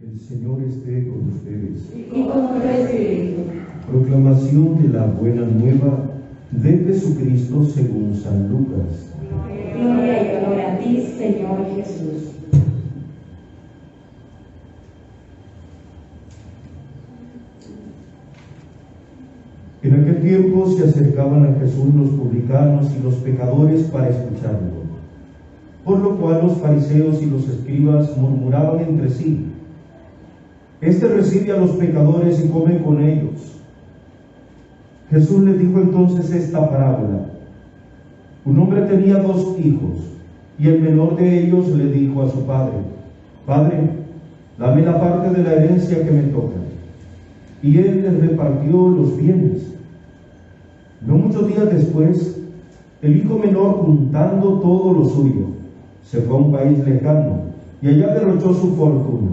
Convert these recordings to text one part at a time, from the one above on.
El Señor esté con ustedes. Y con tu espíritu. Proclamación de la buena nueva de Jesucristo según San Lucas. Gloria y honor a ti, Señor Jesús. En aquel tiempo se acercaban a Jesús los publicanos y los pecadores para escucharlo, por lo cual los fariseos y los escribas murmuraban entre sí: Este recibe a los pecadores y come con ellos. Jesús les dijo entonces esta parábola: Un hombre tenía 2 hijos, y el menor de ellos le dijo a su padre: Padre, dame la parte de la herencia que me toca. Y él les repartió los bienes. No muchos días después, el hijo menor, juntando todo lo suyo, se fue a un país lejano y allá derrochó su fortuna,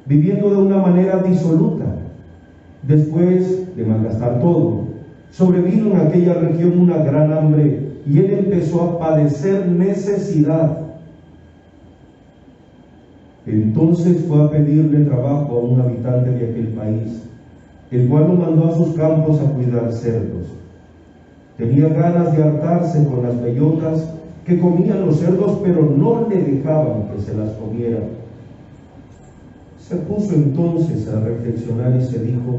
viviendo de una manera disoluta. Después de malgastar todo, sobrevino en aquella región una gran hambre y él empezó a padecer necesidad. Entonces fue a pedirle trabajo a un habitante de aquel país, el cual lo mandó a sus campos a cuidar cerdos. Tenía ganas de hartarse con las bellotas que comían los cerdos, pero no le dejaban que se las comiera. Se puso entonces a reflexionar y se dijo: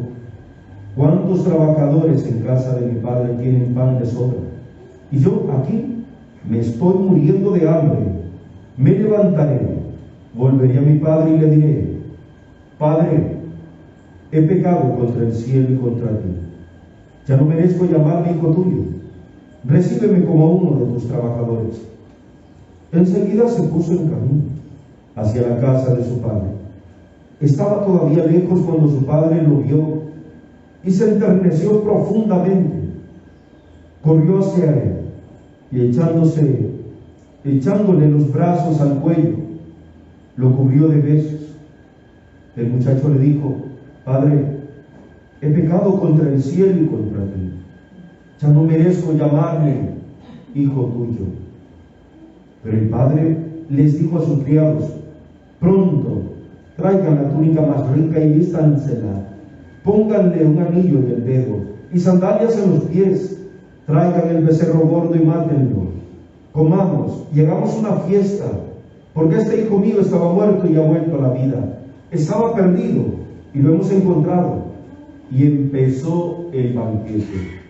¿Cuántos trabajadores en casa de mi padre tienen pan de sobra? Y yo aquí me estoy muriendo de hambre. Me levantaré, volveré a mi padre y le diré: Padre, he pecado contra el cielo y contra ti. Ya no merezco llamarme hijo tuyo. Recíbeme como uno de tus trabajadores. Enseguida se puso en camino hacia la casa de su padre. Estaba todavía lejos cuando su padre lo vio y se enterneció profundamente. Corrió hacia él y echándole los brazos al cuello, lo cubrió de besos. El muchacho le dijo: Padre, he pecado contra el cielo y contra ti. Ya no merezco llamarme hijo tuyo. Pero el padre les dijo a sus criados: Pronto, traigan la túnica más rica y vístansela. Pónganle un anillo en el dedo y sandalias en los pies. Traigan el becerro gordo y mátenlo. Comamos y hagamos una fiesta, porque este hijo mío estaba muerto y ha vuelto a la vida. Estaba perdido y lo hemos encontrado. Y empezó el banquete.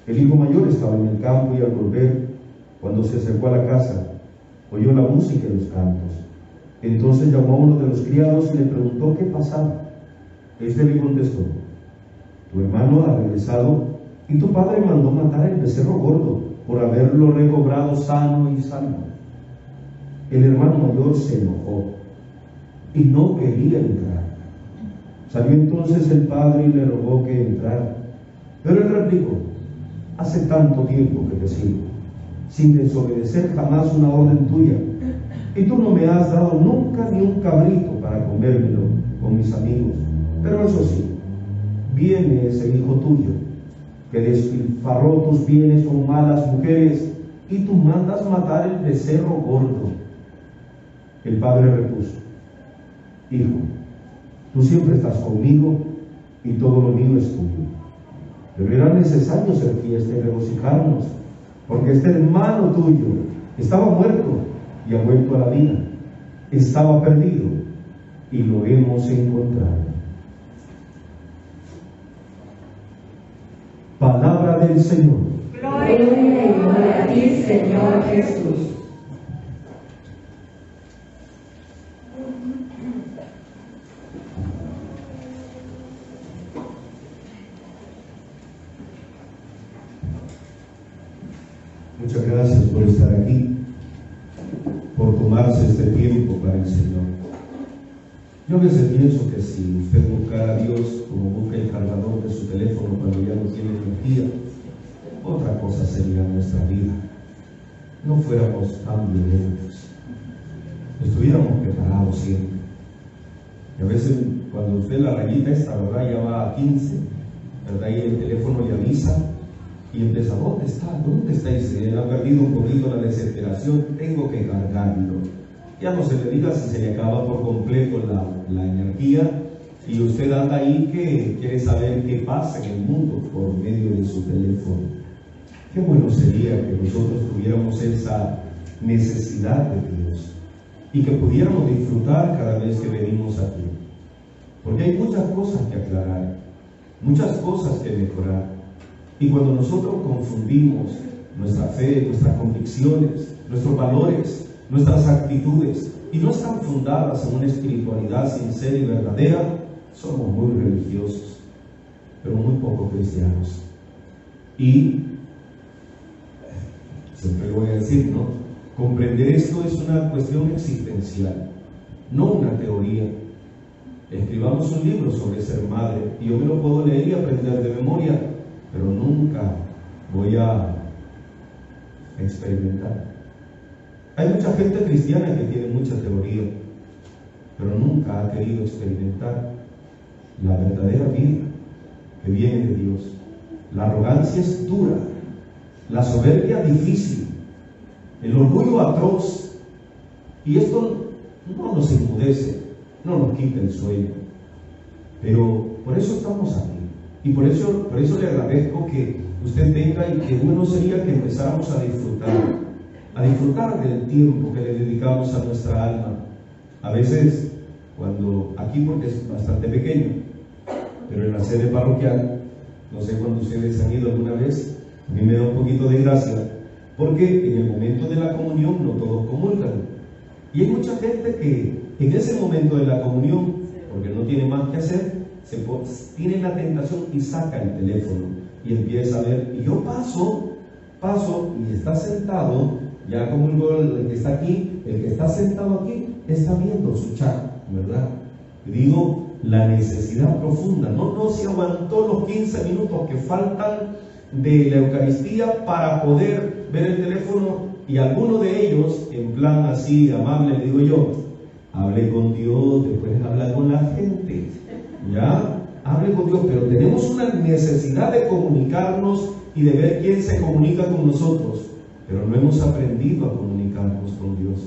El hijo mayor estaba en el campo y al volver, cuando se acercó a la casa, oyó la música y los cantos. Entonces llamó a uno de los criados y le preguntó qué pasaba. Este le contestó: Tu hermano ha regresado y tu padre mandó matar el becerro gordo por haberlo recobrado sano y salvo. El hermano mayor se enojó y no quería entrar. Salió entonces el padre y le rogó que entrara. Pero él replicó: Hace tanto tiempo que te sigo, sin desobedecer jamás una orden tuya, y tú no me has dado nunca ni un cabrito para comérmelo con mis amigos. Pero eso sí, viene ese hijo tuyo, que despilfarró tus bienes con malas mujeres, y tú mandas matar el becerro gordo. El padre repuso: Hijo, tú siempre estás conmigo y todo lo mío es tuyo. Pero era necesario hacer fiesta y regocijarnos, porque este hermano tuyo estaba muerto y ha vuelto a la vida. Estaba perdido y lo hemos encontrado. Palabra del Señor. Gloria y honor a ti, Señor Jesús. Muchas gracias por estar aquí, por tomarse este tiempo para el Señor. Yo a veces pienso que si usted buscara a Dios como busca el cargador de su teléfono cuando ya no tiene energía, otra cosa sería nuestra vida. No fuéramos tan violentos, estuviéramos preparados siempre. Y a veces cuando usted la rayita esta, ¿verdad?, ya va a 15, ¿verdad?, y el teléfono le avisa y empieza: ¿dónde está? ¿Dónde está? Y se ha perdido un poquito la desesperación, tengo que cargarlo. ya no se le diga si se le acaba por completo la energía y usted anda ahí que quiere saber qué pasa en el mundo por medio de su teléfono. Qué bueno sería que nosotros tuviéramos esa necesidad de Dios y que pudiéramos disfrutar cada vez que venimos aquí, porque hay muchas cosas que aclarar, muchas cosas que mejorar, y cuando nosotros confundimos nuestra fe, nuestras convicciones, nuestros valores, nuestras actitudes, y no están fundadas en una espiritualidad sincera y verdadera, somos muy religiosos, pero muy poco cristianos. Y siempre lo voy a decir, ¿no? Comprender esto es una cuestión existencial, no una teoría. Escribamos un libro sobre ser madre, y yo me lo puedo leer y aprender de memoria, pero nunca voy a experimentar. Hay mucha gente cristiana que tiene mucha teoría, pero nunca ha querido experimentar la verdadera vida que viene de Dios. La arrogancia es dura, la soberbia difícil, el orgullo atroz, y esto no nos enmudece, no nos quita el sueño, pero por eso estamos aquí, y por eso le agradezco que usted venga, y que bueno sería que empezáramos a disfrutar del tiempo que le dedicamos a nuestra alma. A veces, cuando aquí, porque es bastante pequeño, pero en la sede parroquial, no sé cuando ustedes han ido alguna vez, a mí me da un poquito de gracia, porque en el momento de la comunión no todos comulgan, y hay mucha gente que en ese momento de la comunión, porque no tiene más que hacer, tiene la tentación y saca el teléfono y empieza a ver, y yo paso y está sentado, ya como el que está aquí, el que está sentado aquí está viendo su chat, ¿verdad? Y digo, la necesidad profunda, no se aguantó los 15 minutos que faltan de la Eucaristía para poder ver el teléfono, y alguno de ellos, en plan así amable, le digo yo, hable con Dios, después habla con la gente, ya, hable con Dios, pero tenemos una necesidad de comunicarnos y de ver quién se comunica con nosotros, pero no hemos aprendido a comunicarnos con Dios.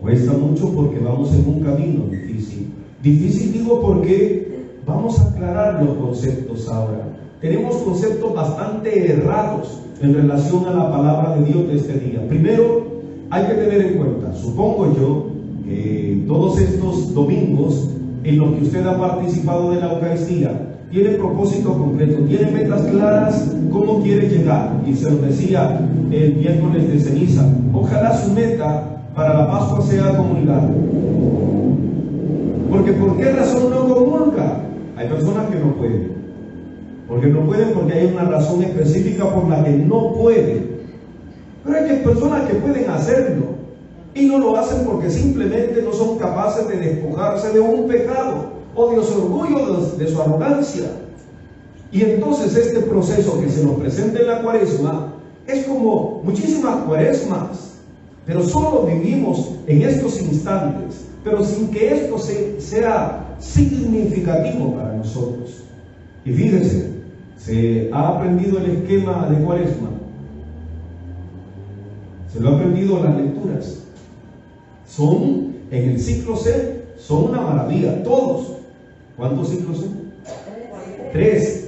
Cuesta mucho porque vamos en un camino difícil. Difícil digo porque vamos a aclarar los conceptos ahora. Tenemos conceptos bastante errados en relación a la palabra de Dios de este día. Primero, hay que tener en cuenta, supongo yo, que todos estos domingos en los que usted ha participado de la Eucaristía tiene propósito concreto, tiene metas claras, cómo quiere llegar. Y se lo decía el miércoles de ceniza, ojalá su meta para la Pascua sea comulgar. Porque ¿por qué razón no comulga? Hay personas que no pueden. Porque hay una razón específica por la que no pueden. Pero hay personas que pueden hacerlo y no lo hacen porque simplemente no son capaces de despojarse de un pecado o de su orgullo, de su arrogancia. Y entonces este proceso que se nos presenta en la Cuaresma es como muchísimas cuaresmas, pero solo vivimos en estos instantes, pero sin que esto sea significativo para nosotros. Y fíjense, se ha aprendido el esquema de Cuaresma, se lo ha aprendido las lecturas, son en el ciclo C, son una maravilla, todos. ¿Cuántos ciclos son? 3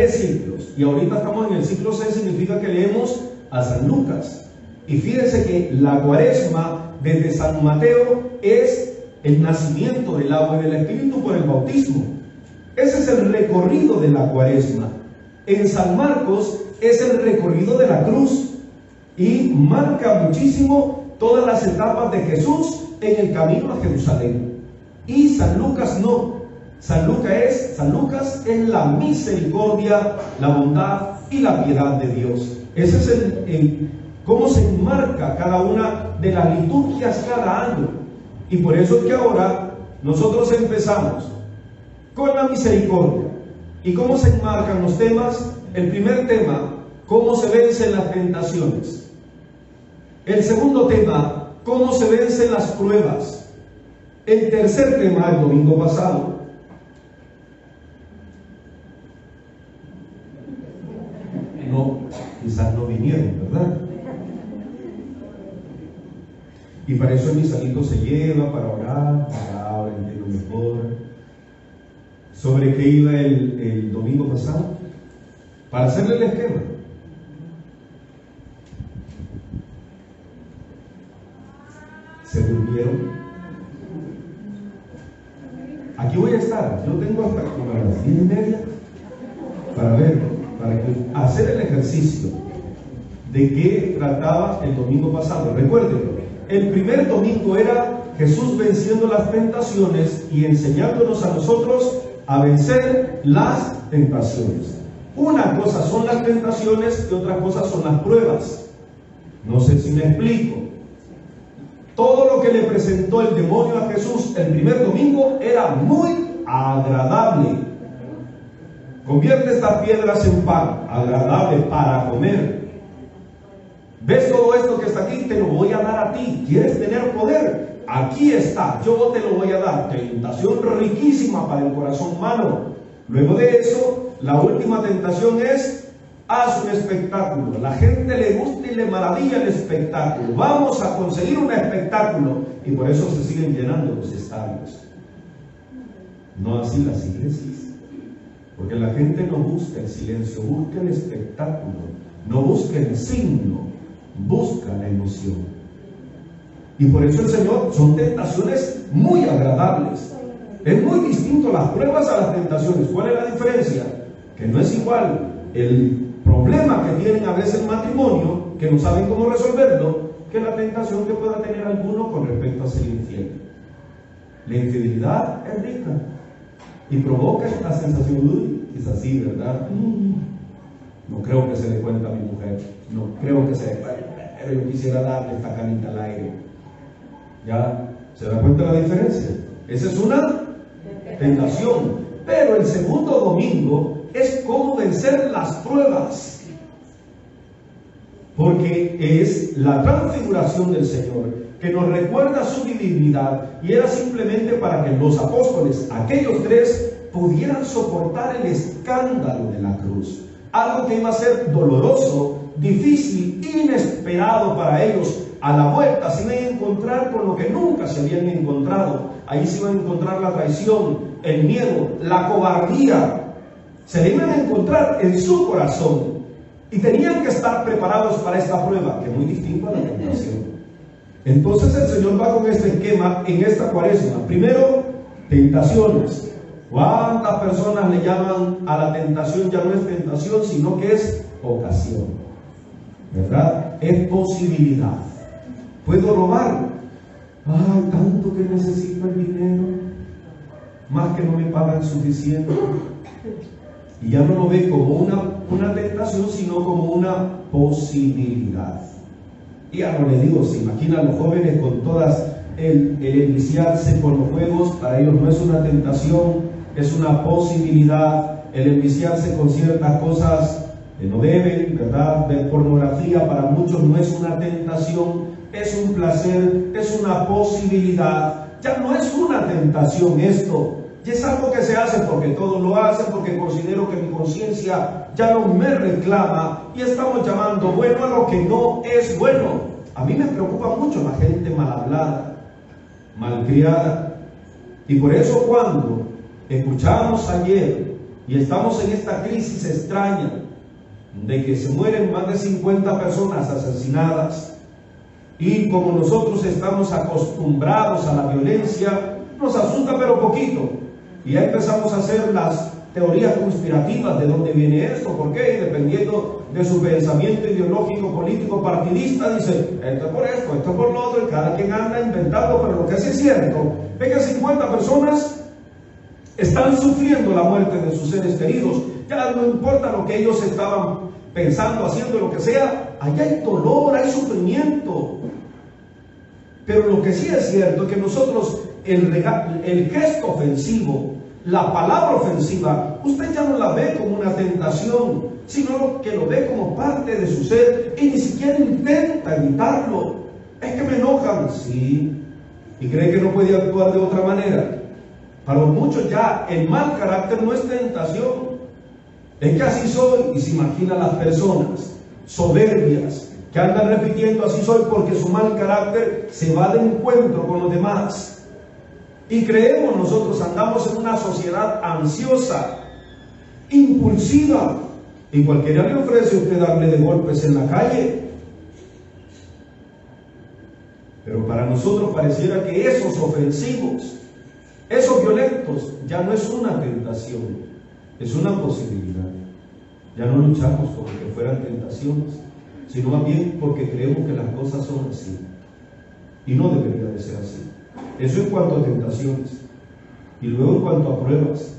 ciclos, y ahorita estamos en el ciclo C, significa que leemos a San Lucas. Y fíjense que la Cuaresma desde San Mateo es el nacimiento del agua y del Espíritu por el bautismo. Ese es el recorrido de la Cuaresma. En San Marcos es el recorrido de la cruz y marca muchísimo todas las etapas de Jesús en el camino a Jerusalén. Y San Lucas no. San Lucas es la misericordia, la bondad y la piedad de Dios. Ese es el cómo se enmarca cada una de las liturgias cada año. Y por eso es que ahora nosotros empezamos con la misericordia. ¿Y cómo se enmarcan los temas? El primer tema, cómo se vencen las tentaciones. El segundo tema, cómo se vencen las pruebas. El tercer tema, el domingo pasado, quizás no vinieron, ¿verdad? Y para eso el misalito se lleva para orar, para entender mejor. ¿Sobre qué iba el domingo pasado? Para hacerle el esquema. ¿Se durmieron? Aquí voy a estar, yo tengo hasta como a las 10:30 para ver, para hacer el ejercicio de qué trataba el domingo pasado. Recuérdenlo, el primer domingo era Jesús venciendo las tentaciones y enseñándonos a nosotros a vencer las tentaciones. Una cosa son las tentaciones y otra cosa son las pruebas. No sé si me explico. Todo lo que le presentó el demonio a Jesús el primer domingo era muy agradable. Convierte estas piedras en pan, agradable para comer. ¿Ves todo esto que está aquí? Te lo voy a dar a ti. ¿Quieres tener poder? Aquí está, yo te lo voy a dar. Tentación riquísima para el corazón humano. Luego de eso, la última tentación es: haz un espectáculo. La gente le gusta y le maravilla el espectáculo. Vamos a conseguir un espectáculo. Y por eso se siguen llenando los estadios. No así las iglesias. Porque la gente no busca el silencio, busca el espectáculo. No busca el signo, busca la emoción. Y por eso el Señor, son tentaciones muy agradables. Es muy distinto las pruebas a las tentaciones. ¿Cuál es la diferencia? Que no es igual el problema que tienen a veces el matrimonio, que no saben cómo resolverlo, que la tentación que pueda tener alguno con respecto a ser infiel. La infidelidad es rica y provoca esta sensación: uy, es así, ¿verdad? No creo que se dé cuenta mi mujer, no creo que se dé cuenta, pero yo quisiera darle esta canita al aire. ¿Ya se da cuenta la diferencia? Esa es una tentación. Pero el segundo domingo es cómo vencer las pruebas, porque es la transfiguración del Señor que nos recuerda su divinidad, y era simplemente para que los apóstoles, aquellos tres, pudieran soportar el escándalo de la cruz, algo que iba a ser doloroso, difícil, inesperado para ellos. A la vuelta se iban a encontrar con lo que nunca se habían encontrado. Ahí se iban a encontrar la traición, el miedo, la cobardía. Se le iban a encontrar en su corazón y tenían que estar preparados para esta prueba, que es muy distinta a la tentación. Entonces el Señor va con este esquema en esta cuaresma. Primero, tentaciones. ¿Cuántas personas le llaman a la tentación? Ya no es tentación, sino que es ocasión, ¿verdad? Es posibilidad. ¿Puedo robar? Ay, tanto que necesito el dinero, más que no me pagan suficiente. Y ya no lo ve como una tentación, sino como una posibilidad. Y ya no le digo, se imagina a los jóvenes con todas el enviciarse por los juegos. Para ellos no es una tentación, es una posibilidad. El enviciarse con ciertas cosas que no deben, ¿verdad? Ver pornografía para muchos no es una tentación, es un placer, es una posibilidad. Ya no es una tentación esto. Y es algo que se hace porque todos lo hacen, porque considero que mi conciencia ya no me reclama, y estamos llamando bueno a lo que no es bueno. A mí me preocupa mucho la gente mal hablada, malcriada, y por eso cuando escuchamos ayer y estamos en esta crisis extraña de que se mueren más de 50 personas asesinadas, y como nosotros estamos acostumbrados a la violencia, nos asusta pero poquito. Y ya empezamos a hacer las teorías conspirativas de dónde viene esto, por qué, y dependiendo de su pensamiento ideológico, político, partidista, dice, esto es por esto, esto es por lo otro, y cada quien anda inventando. Pero lo que sí es cierto es que 50 personas están sufriendo la muerte de sus seres queridos. Ya no importa lo que ellos estaban pensando, haciendo, lo que sea, allá hay dolor, hay sufrimiento. Pero lo que sí es cierto es que nosotros, el gesto ofensivo, la palabra ofensiva, usted ya no la ve como una tentación, sino que lo ve como parte de su ser, y ni siquiera intenta evitarlo. Es que me enojan, sí, y cree que no puede actuar de otra manera. Para muchos ya el mal carácter no es tentación, es que así soy. Y se imagina las personas soberbias, que andan repitiendo así soy, porque su mal carácter se va de encuentro con los demás. Y creemos nosotros, andamos en una sociedad ansiosa, impulsiva, y cualquiera le ofrece a usted darle de golpes en la calle. Pero para nosotros pareciera que esos ofensivos, esos violentos, ya no es una tentación, es una posibilidad. Ya no luchamos como que fueran tentaciones, sino más bien porque creemos que las cosas son así. Y no debería de ser así. Eso en cuanto a tentaciones. Y luego en cuanto a pruebas,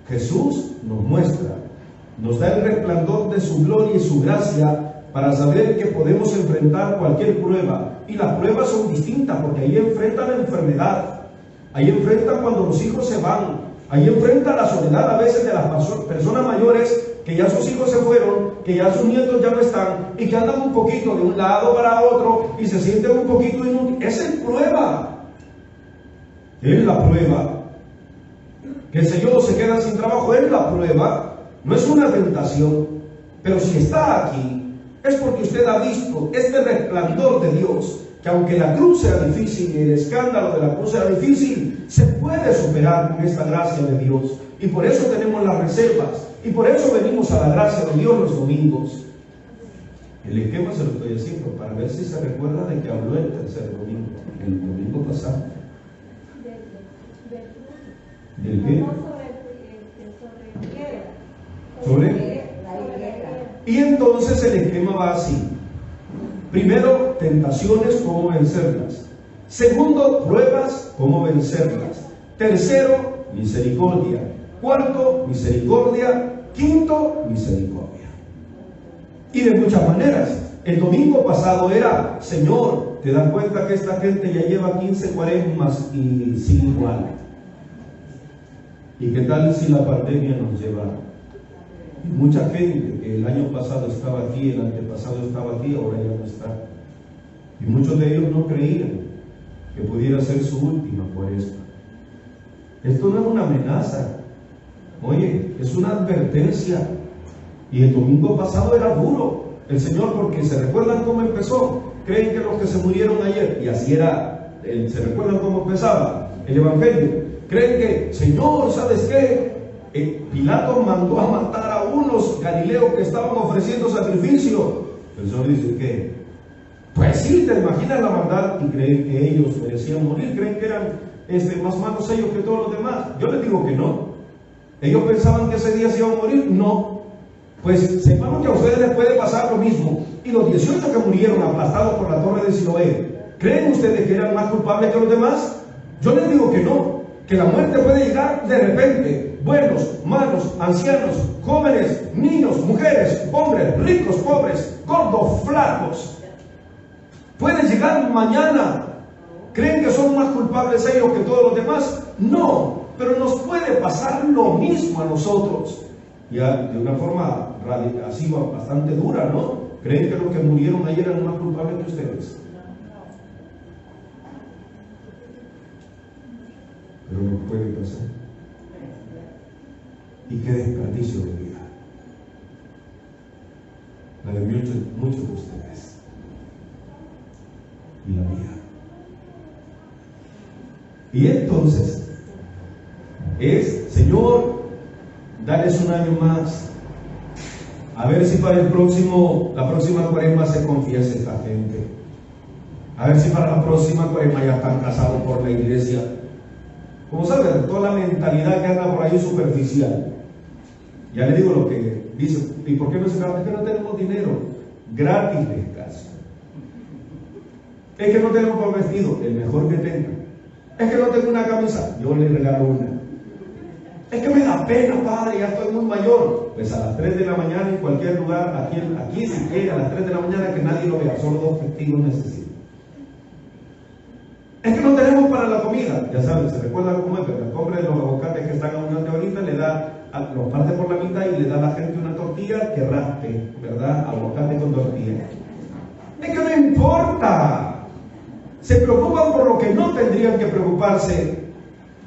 Jesús nos muestra, nos da el resplandor de su gloria y su gracia para saber que podemos enfrentar cualquier prueba. Y las pruebas son distintas, porque ahí enfrentan la enfermedad, ahí enfrentan cuando los hijos se van, ahí enfrentan la soledad a veces de las personas mayores, que ya sus hijos se fueron, que ya sus nietos ya no están, y que andan un poquito de un lado para otro, y se sienten un poquito inútiles. Esa es prueba. Es la prueba. Que el Señor se queda sin trabajo, es la prueba. No es una tentación. Pero si está aquí, es porque usted ha visto este resplandor de Dios, que aunque la cruz sea difícil y el escándalo de la cruz sea difícil, se puede superar con esta gracia de Dios. Y por eso tenemos las reservas, y por eso venimos a la gracia de Dios los domingos. El esquema se lo estoy haciendo para ver si se recuerda de que habló el tercer domingo, el domingo pasado. ¿Del qué? Sobre. Y entonces el esquema va así. Primero, tentaciones, cómo vencerlas. Segundo, pruebas, cómo vencerlas. Tercero, misericordia. Cuarto, misericordia. Quinto, misericordia. Y de muchas maneras. El domingo pasado era, Señor, ¿te das cuenta que esta gente ya lleva 15 cuaresmas y sigue igual? ¿Y qué tal si la pandemia nos lleva? Y mucha gente que el año pasado estaba aquí, el antepasado estaba aquí, ahora ya no está. Y muchos de ellos no creían que pudiera ser su última cuaresma. Esto no es una amenaza, oye, es una advertencia. Y el domingo pasado era duro el Señor, porque se recuerdan cómo empezó. Creen que los que se murieron ayer, y así era, se recuerdan cómo empezaba el Evangelio. Creen que, Señor, ¿sabes qué? Pilato mandó a matar a unos galileos que estaban ofreciendo sacrificio. El Señor dice que, pues sí, te imaginas la maldad, y creen que ellos merecían morir, creen que eran más malos ellos que todos los demás. Yo les digo que no. Ellos pensaban que ese día se iban a morir, no. Pues sepamos que a ustedes les puede pasar lo mismo. Y los 18 que murieron aplastados por la torre de Siloé, ¿creen ustedes que eran más culpables que los demás? Yo les digo que no, que la muerte puede llegar de repente. Buenos, malos, ancianos, jóvenes, niños, mujeres, hombres, ricos, pobres, gordos, flacos. Puede llegar mañana. ¿Creen que son más culpables ellos que todos los demás? No, pero nos puede pasar lo mismo a nosotros. Ya de una forma así bastante dura, ¿no? ¿Creen que los que murieron ayer eran más culpables que ustedes? Pero nos puede pasar. Y qué desperdicio de vida. La de muchos de ustedes. Y la mía. Y entonces, Señor, dales un año más. A ver si para la próxima cuaresma se confiesa esta gente. A ver si para la próxima cuaresma ya están casados por la iglesia. Como saben, toda la mentalidad que anda por ahí superficial. Ya le digo lo que dice. ¿Y por qué no se casan? Es que no tenemos dinero. Gratis les caso. Es que no tenemos por vestido, el mejor que tengan. Es que no tengo una camisa, yo le regalo una. Es que me da pena, padre, ya estoy muy mayor. Pues a las 3 de la mañana en cualquier lugar, aquí si quiere, a las 3 de la mañana que nadie lo vea, solo 2 testigos necesito. Es que no tenemos para la comida. Ya saben, se recuerdan cómo es, ¿verdad? Compre los aguacates que están a una ahorita, le da, los parte por la mitad y le da a la gente una tortilla que raspe, ¿verdad? Aguacate con tortilla. Es que no importa. Se preocupan por lo que no tendrían que preocuparse.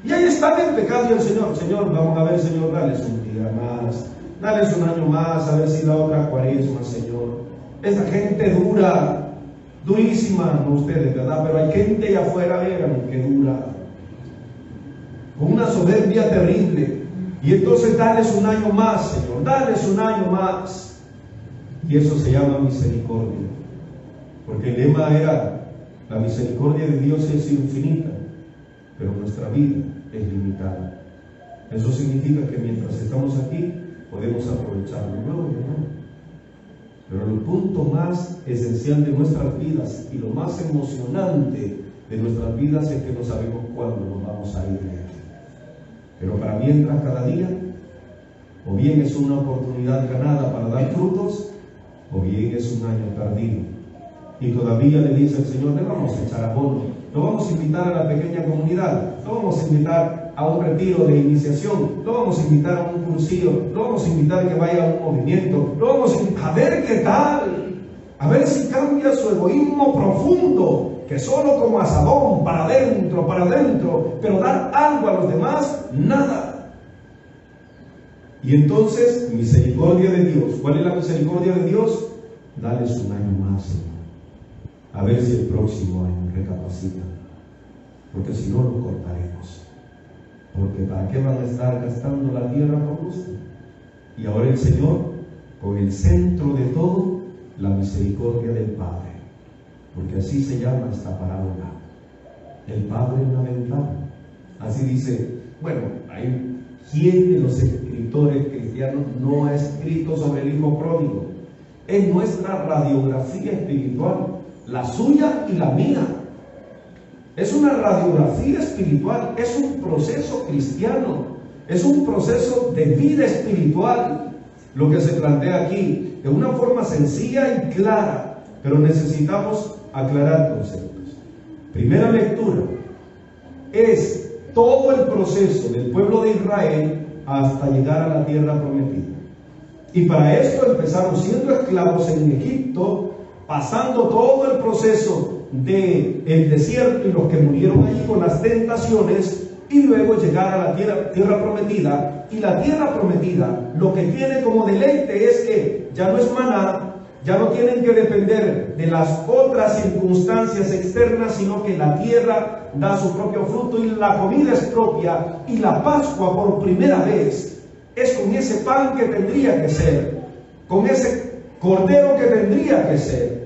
Y ahí está el pecado y el Señor, vamos a ver, Señor, dales un día más, dales un año más, a ver si la otra cuaresma, Señor. Esa gente dura. durísima, no ustedes, ¿verdad? Pero hay gente allá afuera, vean, que dura, con una soberbia terrible. Y entonces dales un año más, Señor, dales un año más. Y eso se llama misericordia. Porque el lema era, la misericordia de Dios es infinita, pero nuestra vida es limitada. Eso significa que mientras estamos aquí, podemos aprovecharlo. No. Pero el punto más esencial de nuestras vidas y lo más emocionante de nuestras vidas es que no sabemos cuándo nos vamos a ir de aquí. Pero para mientras, cada día, o bien es una oportunidad ganada para dar frutos, o bien es un año perdido. Y todavía le dice el Señor, le vamos a echar abono, lo vamos a invitar a la pequeña comunidad, lo vamos a invitar a un retiro de iniciación, lo vamos a invitar a un cursillo, lo vamos a invitar a que vaya a un movimiento, lo vamos a invitar a ver qué tal, a ver si cambia su egoísmo profundo, que solo como asadón, para adentro, pero dar algo a los demás, nada. Y entonces, misericordia de Dios. ¿Cuál es la misericordia de Dios? Dales un año más, Señor. A ver si el próximo año recapacitan. Porque si no, lo cortaremos. Porque ¿para qué van a estar gastando la tierra por gusto? Y ahora el Señor, con el centro de todo, la misericordia del Padre. Porque así se llama esta parábola. El Padre en la ventana. Así dice, bueno, hay ¿quién de los escritores cristianos no ha escrito sobre el hijo pródigo? Es nuestra radiografía espiritual, la suya y la mía. Es una radiografía espiritual, es un proceso cristiano, es un proceso de vida espiritual, lo que se plantea aquí, de una forma sencilla y clara, pero necesitamos aclarar conceptos. Primera lectura, es todo el proceso del pueblo de Israel hasta llegar a la tierra prometida. Y para esto empezaron siendo esclavos en Egipto, pasando todo el proceso del desierto y los que murieron allí con las tentaciones, y luego llegar a la tierra prometida. Y la tierra prometida lo que tiene como deleite es que ya no es maná, ya no tienen que depender de las otras circunstancias externas, sino que la tierra da su propio fruto y la comida es propia, y la Pascua por primera vez es con ese pan que tendría que ser, con ese cordero que tendría que ser.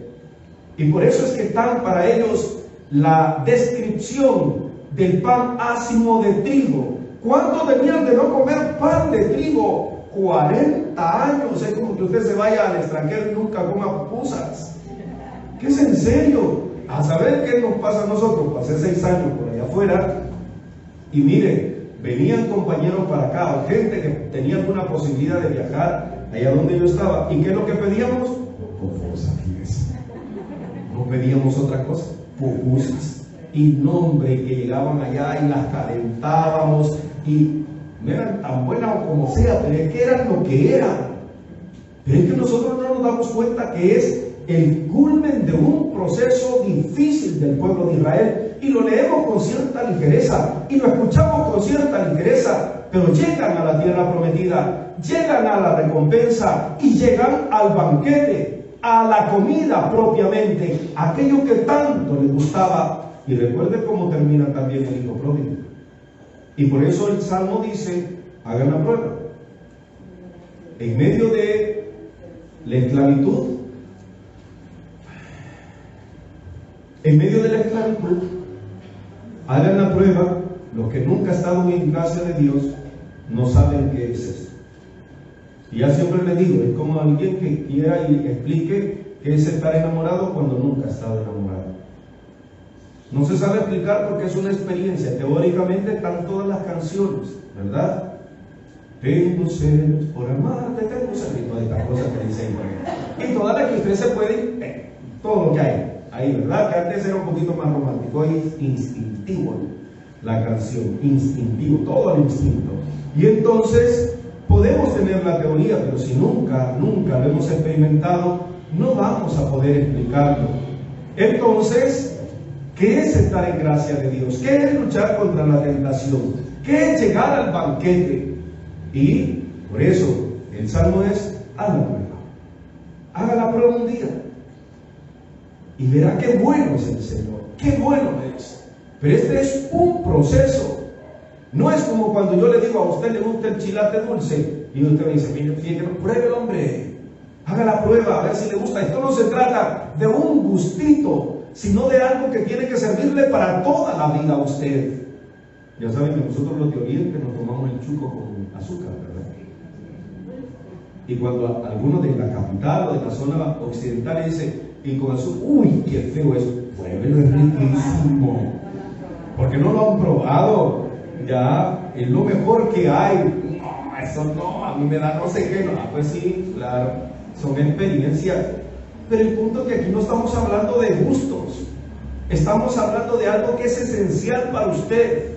Y por eso es que están para ellos la descripción del pan ácimo de trigo. ¿Cuánto debían de no comer pan de trigo? 40 años. Es como que usted se vaya al extranjero y nunca coma pupusas. ¿Qué es en serio? A saber qué nos pasa a nosotros. Pasé 6 años por allá afuera y mire, venían compañeros para acá, o gente que tenía alguna posibilidad de viajar allá donde yo estaba. ¿Y qué es lo que pedíamos? Pupusas, fíjese. No pedíamos otra cosa, pupusas. Y nombre, que llegaban allá y las calentábamos y no eran tan buenas o como sea, pero es que eran lo que eran. Pero es que nosotros no nos damos cuenta que es el culmen de un proceso difícil del pueblo de Israel, y lo leemos con cierta ligereza y lo escuchamos con cierta ligereza, pero llegan a la tierra prometida, llegan a la recompensa y llegan al banquete, a la comida propiamente, aquello que tanto les gustaba. Y recuerde cómo termina también el hijo pródigo. Y por eso el Salmo dice, hagan la prueba. En medio de la esclavitud, hagan la prueba. Los que nunca estaban en gracia de Dios no saben qué es esto. Y ya siempre le digo, es como alguien que quiera y explique qué es estar enamorado cuando nunca ha estado enamorado. No se sabe explicar porque es una experiencia. Teóricamente están todas las canciones, ¿verdad? Tengo celos por amarte, tengo celos, y todas estas cosas que dicen. Y todas las que usted se puede, todo lo que hay ahí, ¿verdad? Que antes era un poquito más romántico, hoy es instintivo la canción, instintivo, todo el instinto. Y entonces podemos tener la teoría, pero si nunca lo hemos experimentado, no vamos a poder explicarlo. Entonces, ¿qué es estar en gracia de Dios? ¿Qué es luchar contra la tentación? ¿Qué es llegar al banquete? Y por eso el Salmo es, haga la prueba un día. y verá qué bueno es el Señor, qué bueno es. Pero este es un proceso. No es como cuando yo le digo a usted le gusta el chilate dulce y usted me dice, mire, fíjate, pruebe, hombre, haga la prueba, a ver si le gusta. Esto no se trata de un gustito, sino de algo que tiene que servirle para toda la vida a usted. Ya saben que nosotros los de Oriente nos tomamos el chuco con azúcar, ¿verdad? Y cuando algunos de la capital o de la zona occidental dicen, y con azúcar, uy, qué feo es, pruébelo, es riquísimo. Porque no lo han probado, ya es lo mejor que hay. No, eso no, a mí me da no sé qué. No, pues sí, claro, son experiencias. Pero el punto es que aquí no estamos hablando de gustos, estamos hablando de algo que es esencial para usted,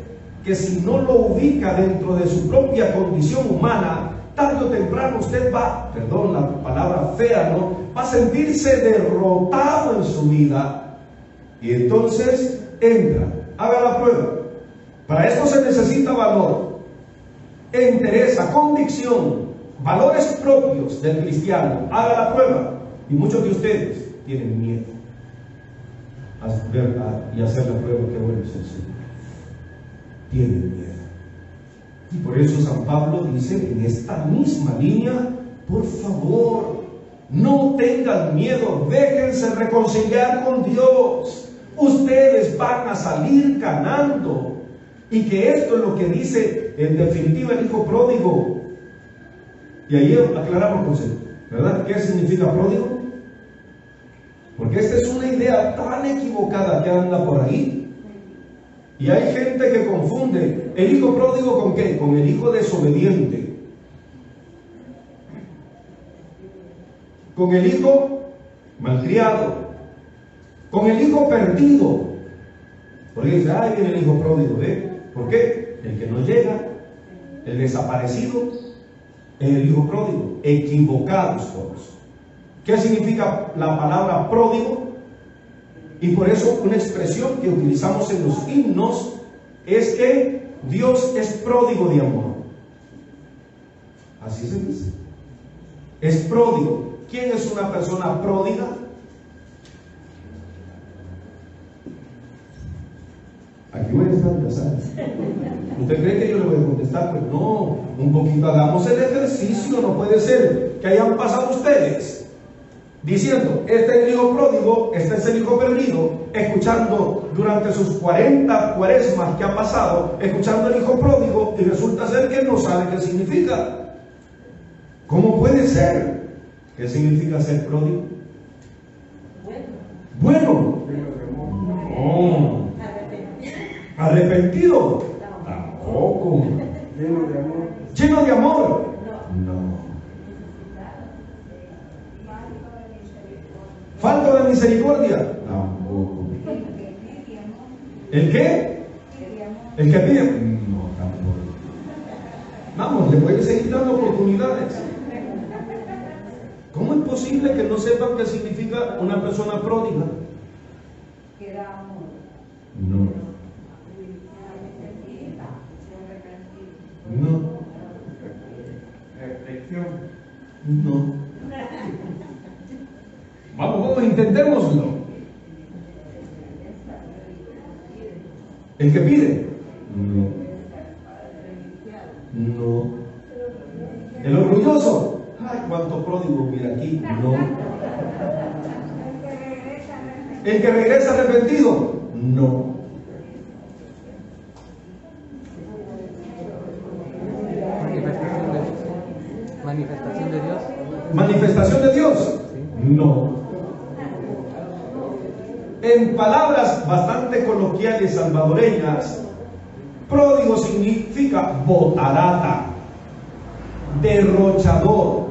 que si no lo ubica dentro de su propia condición humana, tarde o temprano usted va, perdón la palabra fea, ¿no? Va a sentirse derrotado en su vida. Y entonces entra, haga la prueba. Para esto se necesita valor, entereza, convicción, valores propios del cristiano. Haga la prueba. Y muchos de ustedes tienen miedo a ver y hacer la prueba. Qué bueno es el Señor. Tienen miedo. Y por eso San Pablo dice en esta misma línea, por favor, no tengan miedo, déjense reconciliar con Dios. Ustedes van a salir ganando. Y que esto es lo que dice en definitiva el hijo pródigo. Y ahí aclaramos concepto, ¿verdad? ¿Qué significa pródigo? Porque esta es una idea tan equivocada que anda por ahí. Y hay gente que confunde el hijo pródigo ¿con qué? Con el hijo desobediente, con el hijo malcriado, con el hijo perdido. Porque dice, ay, viene el hijo pródigo, ¿eh? ¿Por qué? El que no llega, el desaparecido, es el hijo pródigo. Equivocados todos. ¿Qué significa la palabra pródigo? Y por eso una expresión que utilizamos en los himnos es que Dios es pródigo de amor. Así se dice. Es pródigo. ¿Quién es una persona pródiga? Aquí voy a estar, ya sabes. ¿Usted cree que yo le voy a contestar? Pues no, un poquito hagamos el ejercicio. No puede ser que hayan pasado ustedes diciendo, este es el hijo pródigo, este es el hijo perdido, escuchando durante sus 40 cuaresmas que ha pasado, escuchando el hijo pródigo, y resulta ser que no sabe qué significa. ¿Cómo puede ser? ¿Qué significa ser pródigo? Bueno. No. ¿Arrepentido? Tampoco. Lleno de amor. ¿Lleno de amor? No. ¿Falta de misericordia? Tampoco. ¿El qué? ¿El que pide? No, tampoco. Vamos, le voy a seguir dando oportunidades. ¿Cómo es posible que no sepan qué significa una persona pródiga? No. No. Reflexión. No. Vamos, intentémoslo. ¿El que pide? No. No. ¿El orgulloso? Ay, cuánto pródigo hubiera aquí. No. ¿El que regresa arrepentido? No. ¿Manifestación de Dios? ¿Manifestación de Dios? No. En palabras bastante coloquiales salvadoreñas, pródigo significa botarata, derrochador.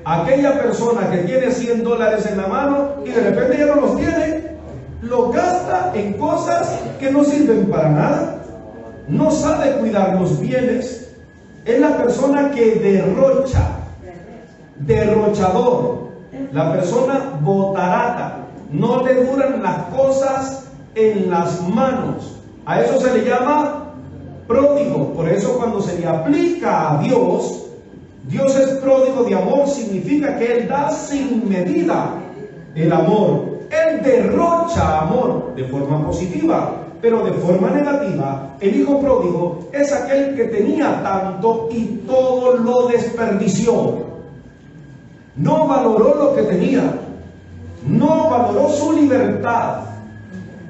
Aquella persona que tiene $100 en la mano y de repente ya no los tiene, los gasta en cosas que no sirven para nada, no sabe cuidar los bienes. Es la persona que derrocha, derrochador, la persona botarata. No le duran las cosas en las manos. A eso se le llama pródigo. Por eso cuando se le aplica a Dios, Dios es pródigo de amor, significa que Él da sin medida el amor. Él Él derrocha amor de forma positiva, pero de forma negativa, el hijo pródigo es aquel que tenía tanto y todo lo desperdició. No valoró lo que tenía, no valoró su libertad.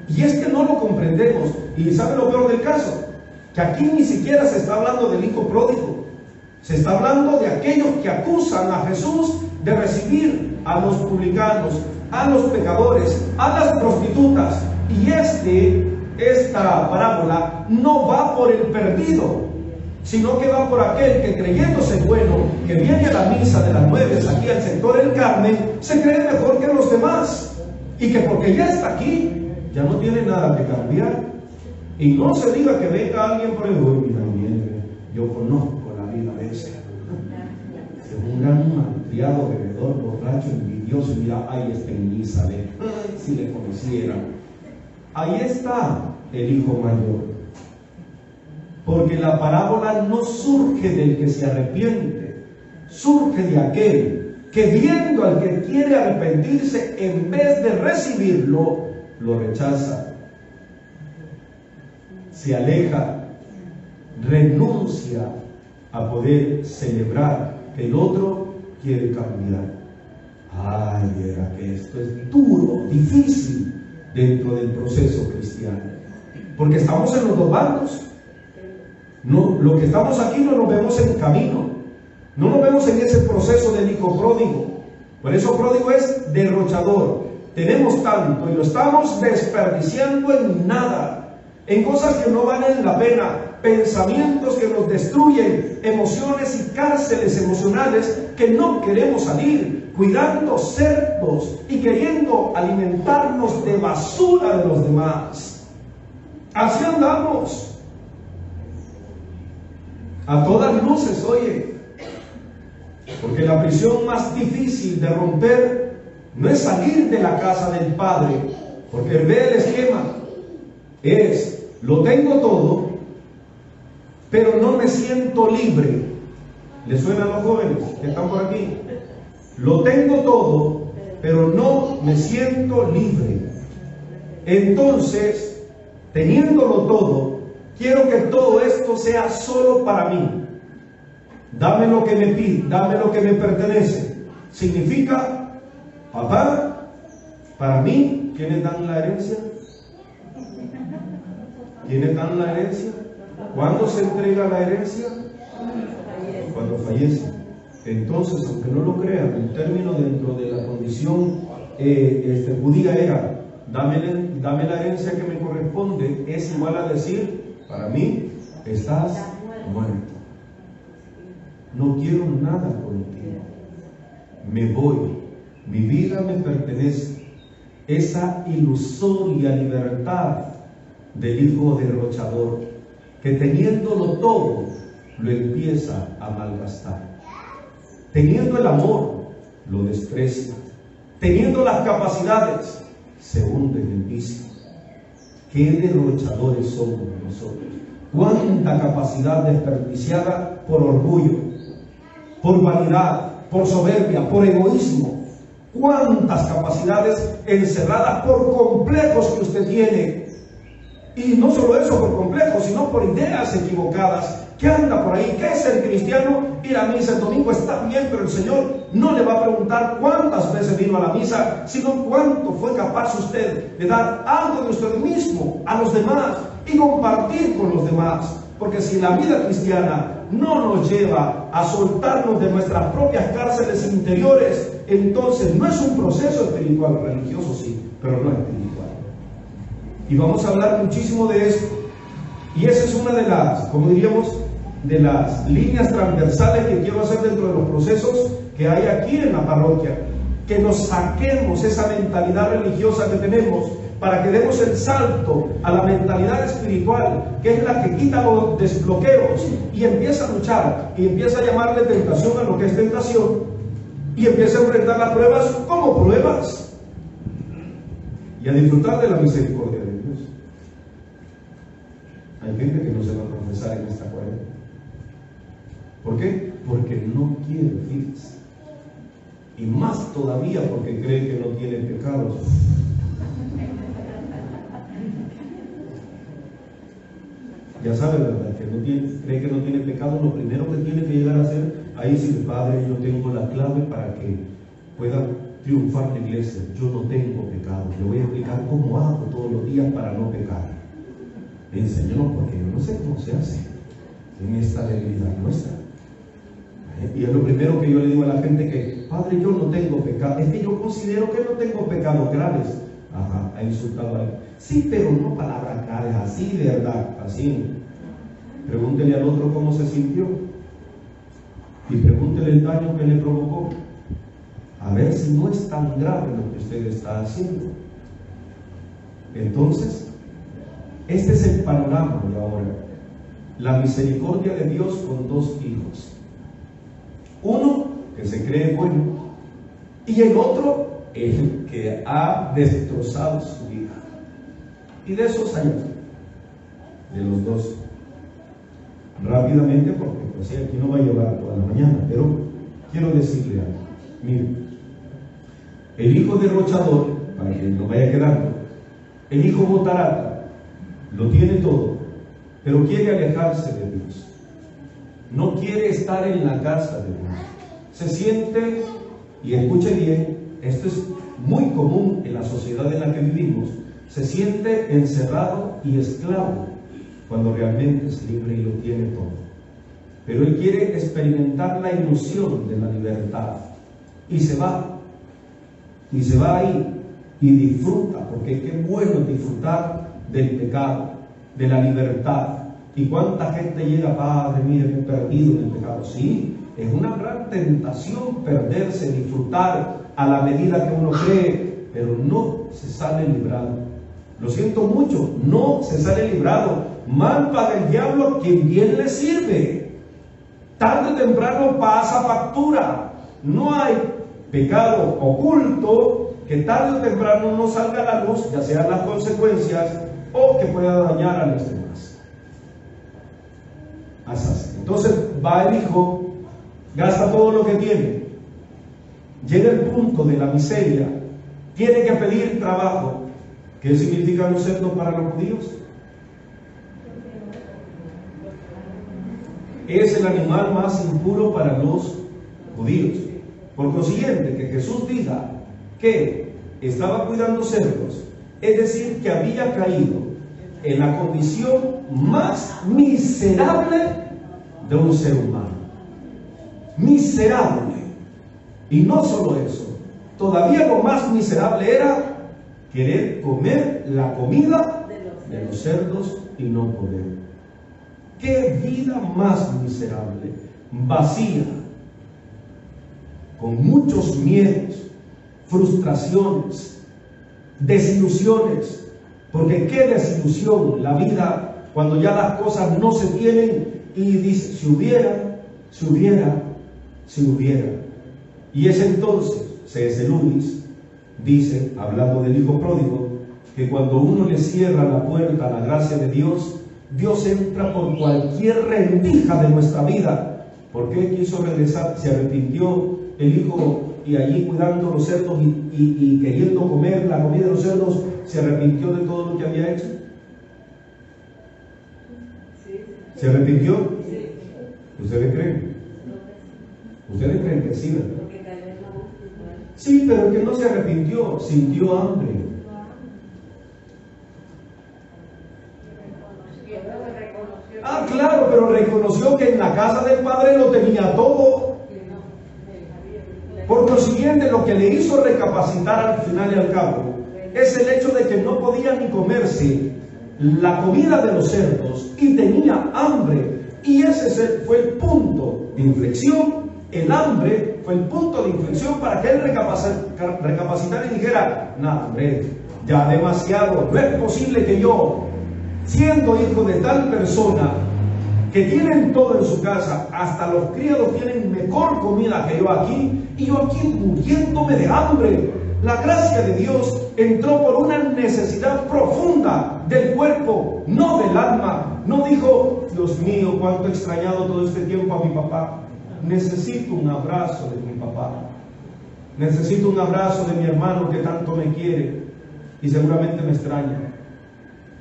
Y es que no lo comprendemos. Y ¿sabe lo peor del caso? Que aquí ni siquiera se está hablando del hijo pródigo. Se está hablando de aquellos que acusan a Jesús de recibir a los publicanos, a los pecadores, a las prostitutas. Y esta parábola no va por el perdido, sino que va por aquel que, creyéndose bueno, que viene a la misa de las 9 aquí al sector El Carmen, se cree mejor que los demás, y que porque ya está aquí ya no tiene nada que cambiar. Y no se diga que venga alguien por el hoy, mira, yo conozco la vida de ese, es un gran malcriado, bebedor, borracho, envidioso, y mira, ahí está en misa, si le conocieran. Ahí está el hijo mayor. Porque la parábola no surge del que se arrepiente, surge de aquel que, viendo al que quiere arrepentirse, en vez de recibirlo, lo rechaza, se aleja, renuncia a poder celebrar que el otro quiere cambiar. Ay, era que esto es duro, difícil dentro del proceso cristiano, porque estamos en los dos bandos. No, los que estamos aquí no nos vemos en camino, no nos vemos en ese proceso del hijo pródigo. Por eso pródigo es derrochador. Tenemos tanto y lo estamos desperdiciando en nada, en cosas que no valen la pena, pensamientos que nos destruyen, emociones y cárceles emocionales que no queremos salir, cuidando cerdos y queriendo alimentarnos de basura de los demás. Así andamos. A todas luces, oye, porque la prisión más difícil de romper no es salir de la casa del Padre, porque ve el esquema, es, lo tengo todo, pero no me siento libre. ¿Le suena a los jóvenes que están por aquí? Lo tengo todo, pero no me siento libre. Entonces, teniéndolo todo, quiero que todo esto sea solo para mí. Dame lo que me pide, dame lo que me pertenece. Significa, papá, para mí, ¿quiénes dan la herencia? ¿Quiénes dan la herencia? ¿Cuándo se entrega la herencia? Cuando fallece. Entonces, aunque no lo crean, el término dentro de la condición judía era, dame la herencia que me corresponde, es igual a decir, para mí estás muerto. No quiero nada contigo. Me voy. Mi vida me pertenece. Esa ilusoria libertad del hijo derrochador, que teniéndolo todo, lo empieza a malgastar. Teniendo el amor, lo desprecia. Teniendo las capacidades, se hunde en el vicio. Qué derrochadores somos nosotros. Cuánta capacidad desperdiciada por orgullo, por vanidad, por soberbia, por egoísmo. Cuántas capacidades encerradas por complejos que usted tiene. Y no solo eso, por complejos, sino por ideas equivocadas. ¿Qué anda por ahí? ¿Qué es ser cristiano? Ir a misa el domingo está bien, pero el Señor no le va a preguntar cuántas veces vino a la misa, sino cuánto fue capaz usted de dar algo de usted mismo a los demás y compartir con los demás. Porque si la vida cristiana no nos lleva a soltarnos de nuestras propias cárceles interiores, entonces no es un proceso espiritual, religioso sí, pero no espiritual. Y vamos a hablar muchísimo de esto. Y esa es una de las, como diríamos, de las líneas transversales que quiero hacer dentro de los procesos que hay aquí en la parroquia. Que nos saquemos esa mentalidad religiosa que tenemos para que demos el salto a la mentalidad espiritual, que es la que quita los desbloqueos y empieza a luchar y empieza a llamarle tentación a lo que es tentación y empieza a enfrentar las pruebas como pruebas y a disfrutar de la misericordia de Dios. Hay gente que no se va a confesar en esta cuaresma. ¿Por qué? Porque no quiere, fíjese. Y más todavía porque cree que no tiene pecados. ya sabe, ¿verdad? Que no tiene, cree que no tiene pecado, lo primero que tiene que llegar a hacer, ahí sí, Padre, yo tengo la clave para que pueda triunfar la iglesia. Yo no tengo pecado. Le voy a explicar cómo hago todos los días para no pecar. Enséñanos, porque yo no sé cómo se hace en esta debilidad nuestra. Y es lo primero que yo le digo a la gente que, Padre, yo no tengo pecado. Es que yo considero que no tengo pecados graves. Ajá, ha insultado a alguien. Sí, pero no palabras graves, así de verdad, así. Pregúntele al otro cómo se sintió. Y pregúntele el daño que le provocó. A ver si no es tan grave lo que usted está haciendo. Entonces, este es el panorama de ahora. La misericordia de Dios con dos hijos. Uno que se cree bueno y el otro el que ha destrozado su vida. Y de esos años, de los dos, rápidamente, porque pues sí, aquí no va a llevar toda la mañana, pero quiero decirle algo. Mire, el hijo derrochador, para que no vaya quedando, el hijo botarata, lo tiene todo, pero quiere alejarse de Dios. No quiere estar en la casa de Dios. Se siente, y escuche bien, esto es muy común en la sociedad en la que vivimos, se siente encerrado y esclavo cuando realmente es libre y lo tiene todo. Pero él quiere experimentar la ilusión de la libertad y se va ahí y disfruta, porque qué bueno disfrutar del pecado, de la libertad. ¿Y cuánta gente llega, Padre, mire, me he perdido en el pecado? Sí, es una gran tentación perderse, disfrutar a la medida que uno cree, pero no se sale librado. Lo siento mucho, no se sale librado. Mal paga el diablo a quien bien le sirve. Tarde o temprano pasa factura. No hay pecado oculto que tarde o temprano no salga a la luz, ya sean las consecuencias o que pueda dañar a los demás. Así. Entonces va el hijo, gasta todo lo que tiene, llega el punto de la miseria, tiene que pedir trabajo. ¿Qué significa los cerdos para los judíos? Es el animal más impuro para los judíos. Por consiguiente, que Jesús diga que estaba cuidando cerdos, es decir, que había caído en la condición más miserable de un ser humano. Miserable. Y no solo eso, todavía lo más miserable era querer comer la comida de los cerdos y no poder. ¡Qué vida más miserable! Vacía, con muchos miedos, frustraciones, desilusiones. Porque qué desilusión la vida cuando ya las cosas no se tienen y dice, si hubiera. Y es entonces, C.S. Lewis dice, hablando del hijo pródigo, que cuando uno le cierra la puerta a la gracia de Dios, Dios entra por cualquier rendija de nuestra vida. ¿Por qué quiso regresar? Se arrepintió el hijo y allí cuidando los cerdos y queriendo comer la comida de los cerdos, ¿se arrepintió de todo lo que había hecho? ¿Se arrepintió? ¿Ustedes creen? ¿Ustedes creen que sí, verdad? Sí, pero que no se arrepintió, sintió hambre. Ah, claro, pero reconoció que en la casa del Padre lo tenía todo. Por consiguiente, lo que le hizo recapacitar al final y al cabo es el hecho de que no podía ni comerse la comida de los cerdos y tenía hambre. Y ese fue el punto de inflexión. El hambre fue el punto de inflexión para que él recapacitara y dijera, no, hombre, ya demasiado, no es posible que yo, siendo hijo de tal persona, que tienen todo en su casa, hasta los criados tienen mejor comida que yo aquí, y yo aquí muriéndome de hambre. La gracia de Dios entró por una necesidad profunda del cuerpo, no del alma. No dijo, Dios mío, cuánto he extrañado todo este tiempo a mi papá. Necesito un abrazo de mi papá. Necesito un abrazo de mi hermano que tanto me quiere y seguramente me extraña.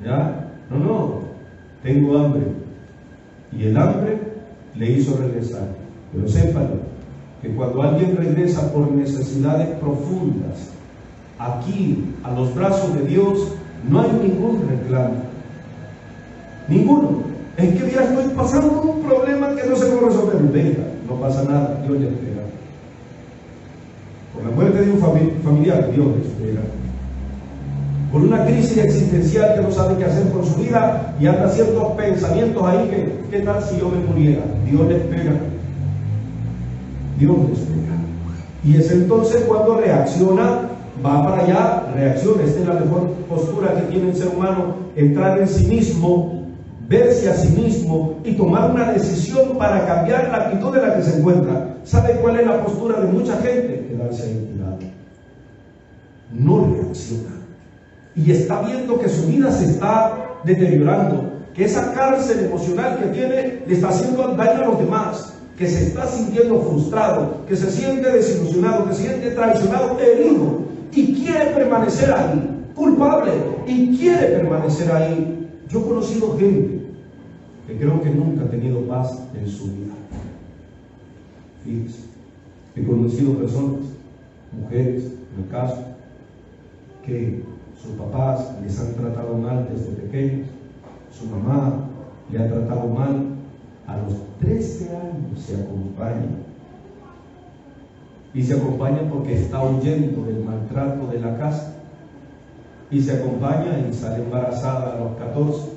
¿Ya? No. tengo hambre. Y el hambre le hizo regresar. Pero sépanlo, que cuando alguien regresa por necesidades profundas, aquí, a los brazos de Dios, no hay ningún reclamo. Ninguno. Es que ya estoy pasando un problema que no se puede resolver. Venga, no pasa nada, Dios le espera. Por la muerte de un familiar, Dios le espera. Por una crisis existencial que no sabe qué hacer con su vida y anda ciertos pensamientos ahí que, ¿qué tal si yo me muriera? Dios le espera. Dios le espera. Y es entonces cuando reacciona, va para allá, reacciona. Esta es la mejor postura que tiene el ser humano, entrar en sí mismo, verse a sí mismo y tomar una decisión para cambiar la actitud de la que se encuentra. ¿Sabe cuál es la postura de mucha gente? Quedarse ahí tirado. No reacciona. Y está viendo que su vida se está deteriorando, que esa cárcel emocional que tiene le está haciendo daño a los demás, que se está sintiendo frustrado, que se siente desilusionado, que se siente traicionado, herido, y quiere permanecer ahí, culpable, y quiere permanecer ahí. Yo he conocido gente que creo que nunca ha tenido paz en su vida. Fíjense, he conocido personas, mujeres, en el caso, que sus papás les han tratado mal desde pequeños, su mamá le ha tratado mal, a los 13 años se acompaña. Y se acompaña porque está huyendo del maltrato de la casa. Y se acompaña y sale embarazada a los 14.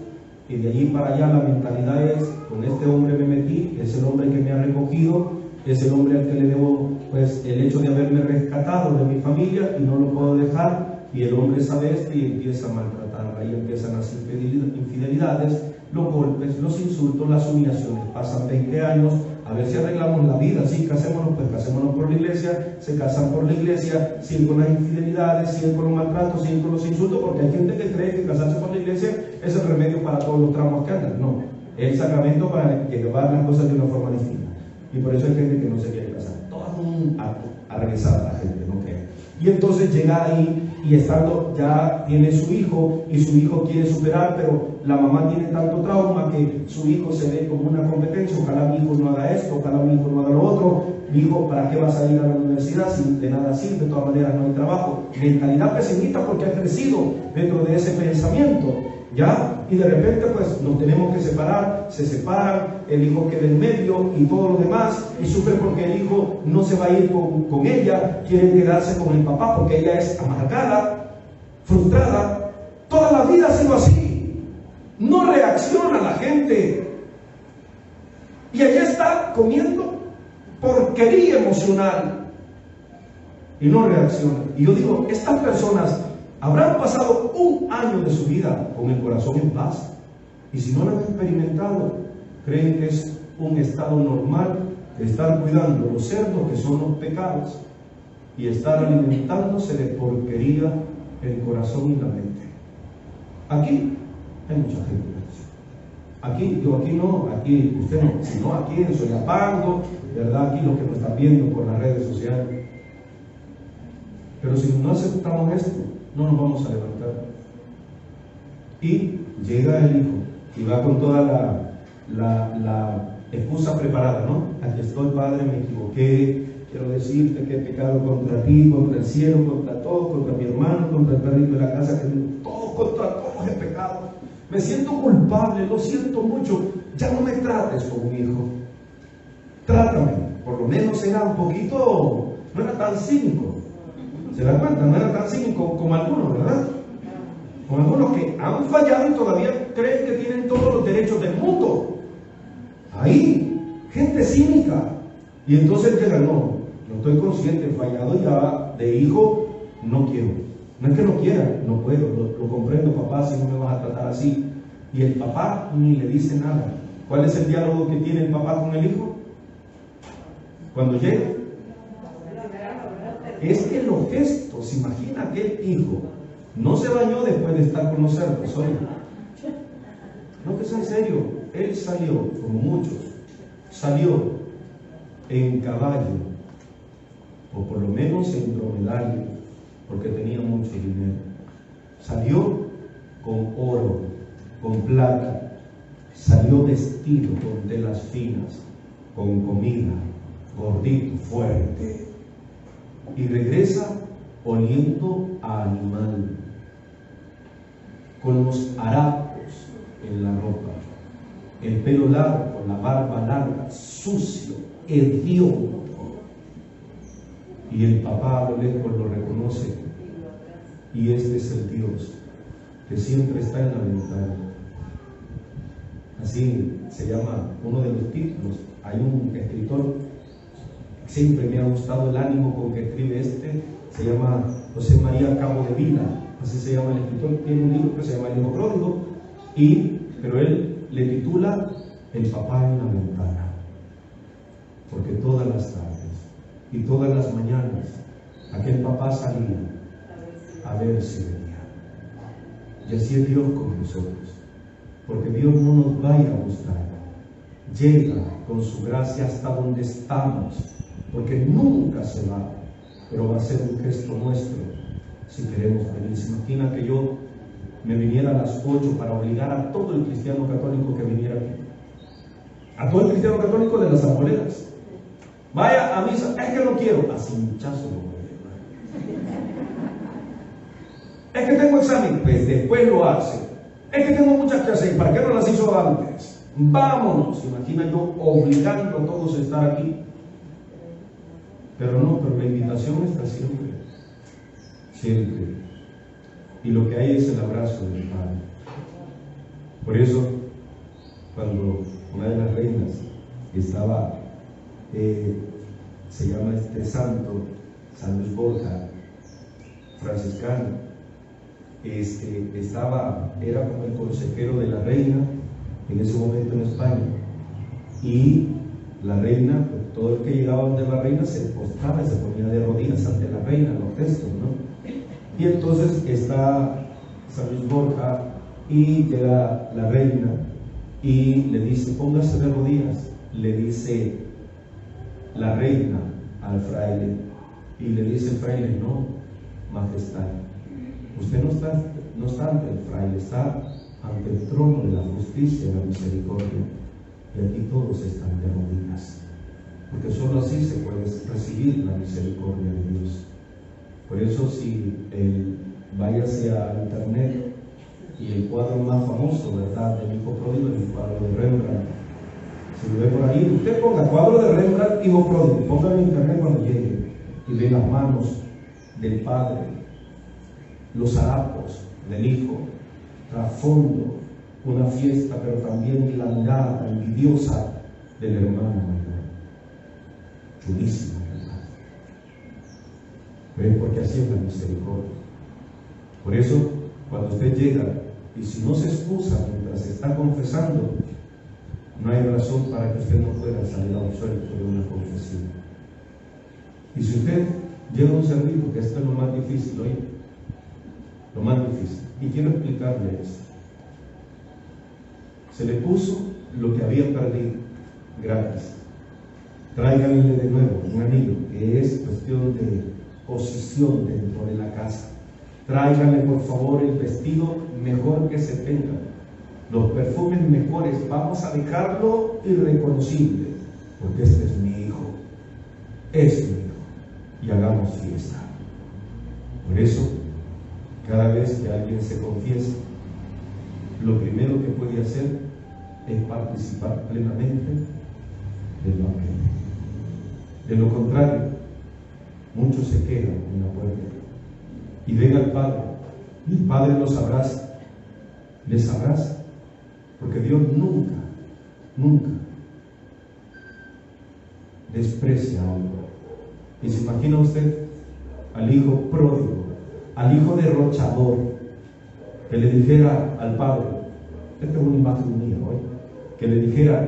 Y de allí para allá la mentalidad es, con este hombre me metí, es el hombre que me ha recogido, es el hombre al que le debo pues el hecho de haberme rescatado de mi familia y no lo puedo dejar. Y el hombre sabe esto y empieza a maltratarla, y empiezan las infidelidades, los golpes, los insultos, las humillaciones. Pasan 20 años, a ver si arreglamos la vida. Sí, casémonos, pues casémonos por la iglesia, se casan por la iglesia, siguen con las infidelidades, siguen con los maltratos, siguen con los insultos, porque hay gente que cree que casarse por la iglesia es el remedio para todos los traumas que andan. No, es el sacramento para llevar las cosas de una forma distinta. Y por eso hay gente que no se quiere casar. Todo a regresar a la gente, no cree. Y entonces llega ahí y estando ya tiene su hijo y su hijo quiere superar, pero la mamá tiene tanto trauma que su hijo se ve como una competencia. Ojalá mi hijo no haga esto, ojalá mi hijo no haga lo otro. Mi hijo, ¿para qué vas a ir a la universidad si de nada sirve? De todas maneras no hay trabajo. Mentalidad pesimista porque ha crecido dentro de ese pensamiento, ¿ya? Y de repente pues nos tenemos que separar, se separan, el hijo queda en medio y todo lo demás, y sufre porque el hijo no se va a ir con ella, quiere quedarse con el papá porque ella es amargada, frustrada. Toda la vida ha sido así. No reacciona la gente. Y allá está comiendo porquería emocional y no reacciona. Y yo digo, estas personas habrán pasado un año de su vida con el corazón en paz, y si no lo han experimentado, creen que es un estado normal de estar cuidando los cerdos, que son los pecados, y estar alimentándose de porquería el corazón y la mente. Aquí hay mucha gente. Aquí, yo aquí no, aquí usted no, sino aquí en Soyapango, ¿verdad? Aquí los que nos están viendo por las redes sociales. Pero si no aceptamos esto, no nos vamos a levantar. Y llega el hijo y va con toda la excusa preparada, ¿no? Aquí estoy, padre, me equivoqué, quiero decirte que he pecado contra ti, contra el cielo, contra todos, contra mi hermano, contra el perrito de la casa, que todos, contra todos he pecado. Me siento culpable, lo siento mucho. Ya no me trates como un hijo. Trátame, por lo menos era un poquito, no era tan cínico. ¿Se dan cuenta? No era tan cínico como algunos, ¿verdad? Como algunos que han fallado y todavía creen que tienen todos los derechos del mundo. Ahí, gente cínica. Y entonces llegan, no estoy consciente, fallado ya, de hijo, no quiero. No es que no quiera, no puedo, lo comprendo, papá, si no me vas a tratar así. Y el papá ni le dice nada. ¿Cuál es el diálogo que tiene el papá con el hijo? Cuando llega, es que los gestos, imagina aquel hijo, no se bañó después de estar con los cerdos, oye. No, que es en serio, él salió, como muchos, salió en caballo, o por lo menos en dromedario, porque tenía mucho dinero. Salió con oro, con plata, salió vestido con telas finas, con comida, gordito, fuerte, y regresa oliendo a animal, con los harapos en la ropa, el pelo largo, la barba larga, sucio, hediondo. Y el papá a lo lejos lo reconoce, y este es el Dios que siempre está en la ventana. Así se llama uno de los títulos. Hay un escritor, siempre me ha gustado el ánimo con que escribe se llama José María Cabo de Vila, así se llama el escritor. Tiene un libro que se llama El Hijo Pródigo, pero él le titula El papá en la ventana, porque todas las tardes y todas las mañanas aquel papá salía a ver si venía. Y así es Dios con nosotros, porque Dios no nos va a ir a buscar, llega con su gracia hasta donde estamos, porque nunca se va, pero va a ser un gesto nuestro si queremos venir. ¿Se imagina que yo me viniera a las 8 para obligar a todo el cristiano católico que viniera aquí? A todo el cristiano católico de las arboledas. Vaya a misa, es que no quiero, así muchacho lo voy a llevar. Es que tengo examen, pues después lo hace. Es que tengo muchas que hacer, ¿para qué no las hizo antes? Vámonos. Imagina yo obligando a todos a estar aquí. Pero la invitación está siempre, siempre. Y lo que hay es el abrazo del Padre. Por eso, cuando una de las reinas estaba, se llama este santo, San Luis Borja, franciscano, era como el consejero de la reina en ese momento en España. Y la reina, pues, todo el que llegaba donde la reina se postraba y se ponía de rodillas ante la reina, los textos, ¿no? Y entonces está San Luis Borja y llega la reina y le dice, póngase de rodillas. Le dice la reina al fraile, y le dice el fraile, no, majestad, usted no está ante el fraile, está ante el trono de la justicia y la misericordia, y aquí todos están de rodillas, porque solo así se puede recibir la misericordia de Dios. Por eso, si váyase a internet, y el cuadro más famoso, ¿verdad?, del Hijo Pródigo, el cuadro de Rembrandt, si lo ve por ahí, usted ponga cuadro de Rembrandt, Hijo Pródigo, póngalo en internet cuando llegue, y ve las manos del Padre, los harapos del Hijo, trasfondo, una fiesta, pero también la mirada envidiosa del hermano mayor. Chulísimo, ¿verdad? ¿Ven? Porque así es la misericordia. Por eso, cuando usted llega, y si no se excusa mientras está confesando, no hay razón para que usted no pueda salir absuelto de una confesión. Y si usted lleva un servicio, que esto es lo más difícil hoy, lo más difícil, y quiero explicarle esto. Se le puso lo que había perdido gratis. Tráiganle de nuevo un anillo, que es cuestión de posición dentro de la casa. Tráiganle por favor el vestido mejor que se tenga, los perfumes mejores. Vamos a dejarlo irreconocible, porque este es mi hijo, es mi hijo, y hagamos fiesta. Por eso, cada vez que alguien se confiesa, lo primero que puede hacer es participar plenamente del banquete. De lo contrario, muchos se quedan en la puerta y ven al Padre, y el Padre los abraza, les abraza, porque Dios nunca, nunca desprecia algo. Y se imagina usted al hijo pródigo, al hijo derrochador, que le dijera al Padre, esta es una imagen mía hoy, que le dijera,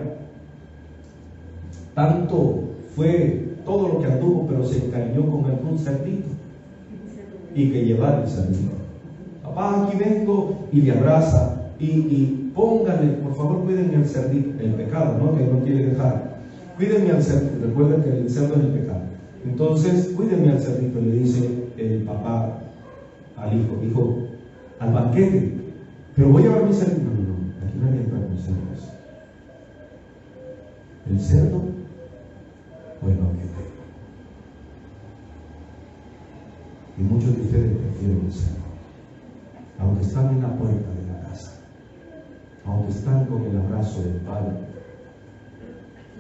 tanto fue todo lo que anduvo, pero se encariñó con algún cerdito, y que llevara el cerdito. Papá, aquí vengo, y le abraza, y póngale, por favor, cuídenme al cerdito, el pecado, ¿no?, que no quiere dejar. Cuídenme al cerdito, recuerden que el cerdo es el pecado. Entonces, cuídenme al cerdito, le dice el papá al hijo, hijo, al banquete, pero voy a llevar mi cerdito. No, aquí nadie entra con cerdos. ¿El cerdo o el banquete? Y muchos de ustedes prefieren el cerdo, aunque están en la puerta de la casa, aunque están con el abrazo del Padre,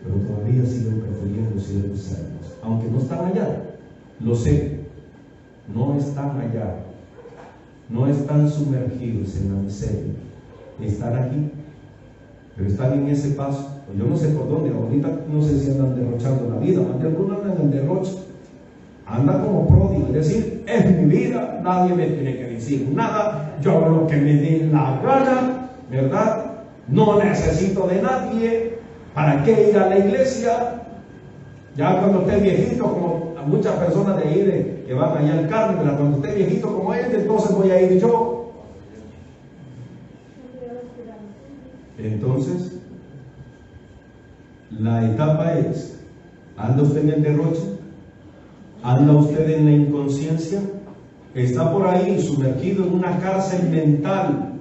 pero todavía siguen prefiriendo ser los cerdos, aunque no están allá. Lo sé, no están allá, no están sumergidos en la miseria, están aquí, pero están en ese paso. Yo no sé por dónde, ahorita no sé si andan derrochando la vida, más de algunos andan en el derroche, andan como pródigo, es decir, es mi vida, nadie me tiene que decir nada, yo hago lo que me dé la gana, ¿verdad? No necesito de nadie, ¿para qué ir a la iglesia? Ya cuando esté viejito, como a muchas personas de ahí que van allá al Carmen, ¿verdad? Cuando esté viejito como él, entonces voy a ir yo. Entonces, la etapa es, ¿anda usted en el derroche? ¿Anda usted en la inconsciencia? ¿Está por ahí sumergido en una cárcel mental,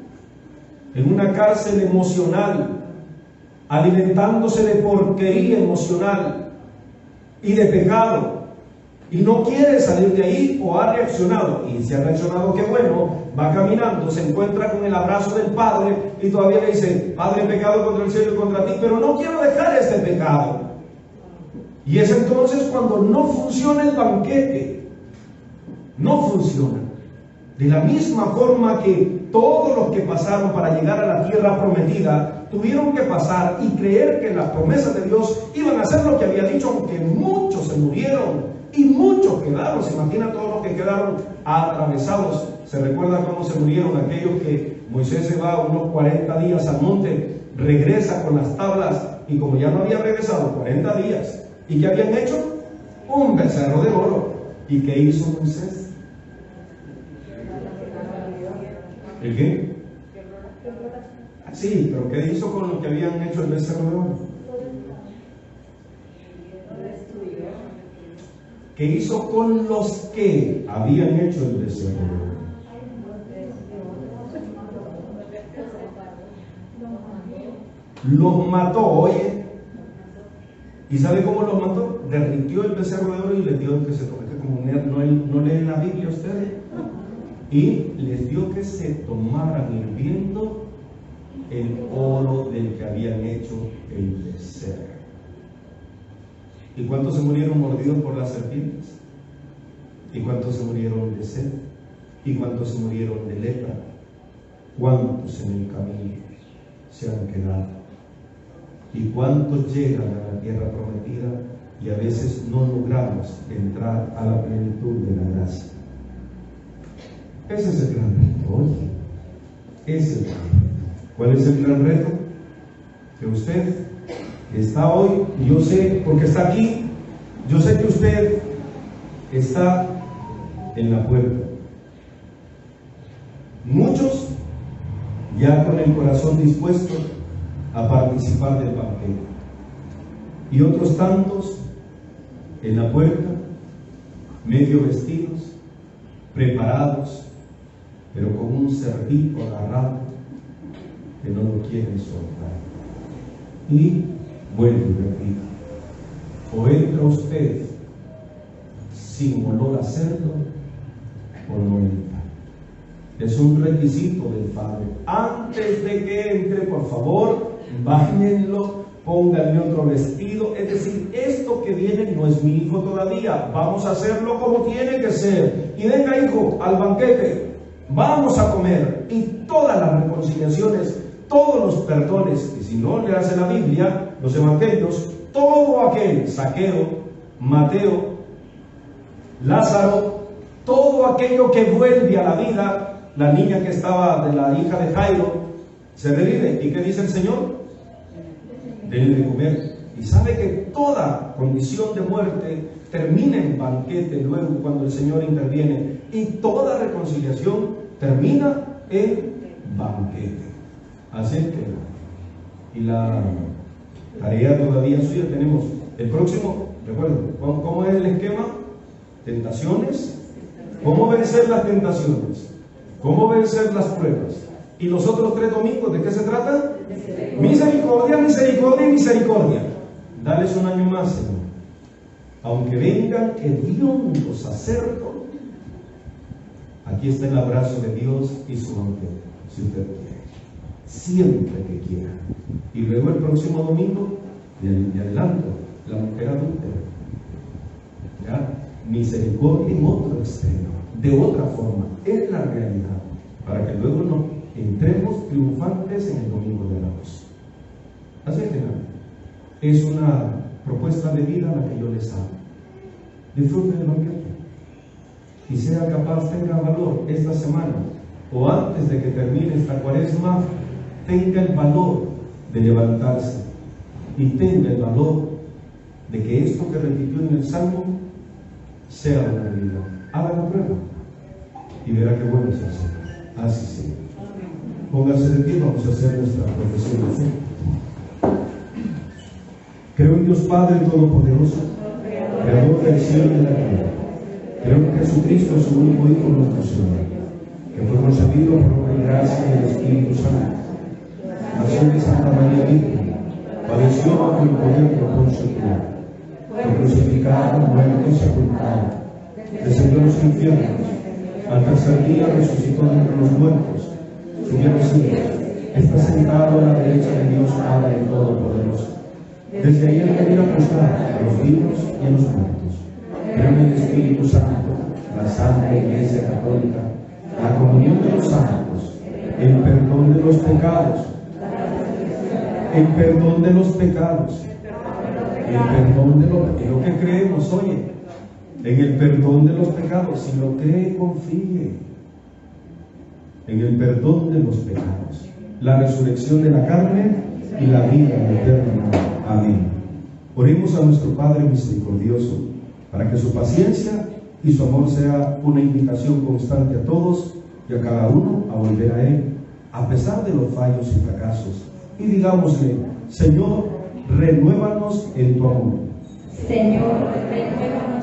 en una cárcel emocional, alimentándose de porquería emocional y de pecado, y no quiere salir de ahí, o ha reaccionado? Y si ha reaccionado, qué bueno, va caminando, se encuentra con el abrazo del Padre y todavía le dice: Padre, he pecado contra el cielo y contra ti, pero no quiero dejar este pecado. Y es entonces cuando no funciona el banquete, no funciona. De la misma forma que todos los que pasaron para llegar a la tierra prometida tuvieron que pasar y creer que las promesas de Dios iban a hacer lo que había dicho, aunque muchos se murieron y muchos quedaron. Se imagina todos los que quedaron atravesados. Se recuerda cómo se murieron aquellos que Moisés se va unos 40 días al monte, regresa con las tablas, y como ya no había regresado 40 días, ¿y qué habían hecho? Un becerro de oro. ¿Y qué hizo Moisés? ¿El qué? Sí, pero ¿qué hizo con lo que habían hecho el becerro de oro? ¿Qué hizo con los que habían hecho el becerro de oro? Los mató, oye. ¿Y sabe cómo los mató? Derritió el becerro de oro y les dio que se tome. Como no leen la Biblia ustedes, y les dio que se tomaran hirviendo el oro del que habían hecho el becerro. ¿Y cuántos se murieron mordidos por las serpientes? ¿Y cuántos se murieron de sed? ¿Y cuántos se murieron de lepra? ¿Cuántos en el camino se han quedado? ¿Y cuántos llegan a la tierra prometida y a veces no logramos entrar a la plenitud de la gracia? Ese es el gran reto hoy. Ese es el gran reto. ¿Cuál es el gran reto? Que usted está hoy, yo sé, porque está aquí, yo sé que usted está en la puerta. Muchos ya con el corazón dispuesto a participar del banquete, y otros tantos en la puerta, medio vestidos, preparados, pero con un cerdito agarrado que no lo quieren soltar. Y vuelvo y repito, o entra usted sin olor a cerdo, o no entra. Es un requisito del Padre. Antes de que entre, por favor, báñenlo, pónganle otro vestido. Es decir, esto que viene no es mi hijo todavía, vamos a hacerlo como tiene que ser. Y venga, hijo, al banquete, vamos a comer. Y todas las reconciliaciones, todos los perdones, y si no le hace la Biblia, los evangelios, todo aquel, Zaqueo, Mateo, Lázaro, todo aquello que vuelve a la vida, la niña que estaba de la hija de Jairo, se revive. ¿Y qué dice el Señor? Denle de comer. Y sabe que toda condición de muerte termina en banquete luego cuando el Señor interviene, y toda reconciliación termina en banquete. Así que, y la tarea todavía suya tenemos. El próximo, recuerden, ¿cómo es el esquema? Tentaciones. ¿Cómo vencer las tentaciones? ¿Cómo vencer las pruebas? Y los otros 3 domingos, ¿de qué se trata? Misericordia, misericordia y misericordia. Dales un año más, Señor. Aunque vengan hediondos a hacerlo, aquí está el abrazo de Dios y su banquete, si usted quiere, siempre que quiera. Y luego el próximo domingo, de adelanto, la mujer adúltera. ¿Ya? Misericordia en otro extremo, de otra forma, es la realidad, para que luego no entremos triunfantes en el domingo de la luz. Así que es una propuesta de vida la que yo les hago. Disfruten del banquete y sea capaz, tenga valor esta semana o antes de que termine esta cuaresma, tenga el valor de levantarse y tenga el valor de que esto que repitió en el Salmo sea una realidad. Haga la prueba y verá qué bueno es el Señor. Así sea. Póngase de pie, vamos a hacer nuestra profesión de fe. Creo en Dios Padre Todopoderoso, Creador del cielo y de la tierra. Creo en Jesucristo, su único Hijo, nuestro Señor, que fue concebido por obra y gracia del Espíritu Santo. Nació de Santa María Virgen, padeció bajo el poder de Poncio Pilato, fue crucificado, muerto y sepultado, descendió a los infiernos, al tercer día resucitó de entre los muertos, subió a los cielos, está sentado a la derecha de Dios Padre Todopoderoso. Desde ahí él venir a acusar a los vivos y a los muertos. Creo en el Espíritu Santo, la Santa Iglesia Católica, la comunión de los santos, el perdón de los pecados, el perdón de los pecados, el perdón de lo que creemos, oye, en el perdón de los pecados, si lo cree, confíe en el perdón de los pecados, la resurrección de la carne y la vida eterna. Amén. Oremos a nuestro Padre misericordioso para que su paciencia y su amor sea una invitación constante a todos y a cada uno a volver a Él, a pesar de los fallos y fracasos. Y digámosle: Señor, renuévanos en tu amor. Señor, renuévanos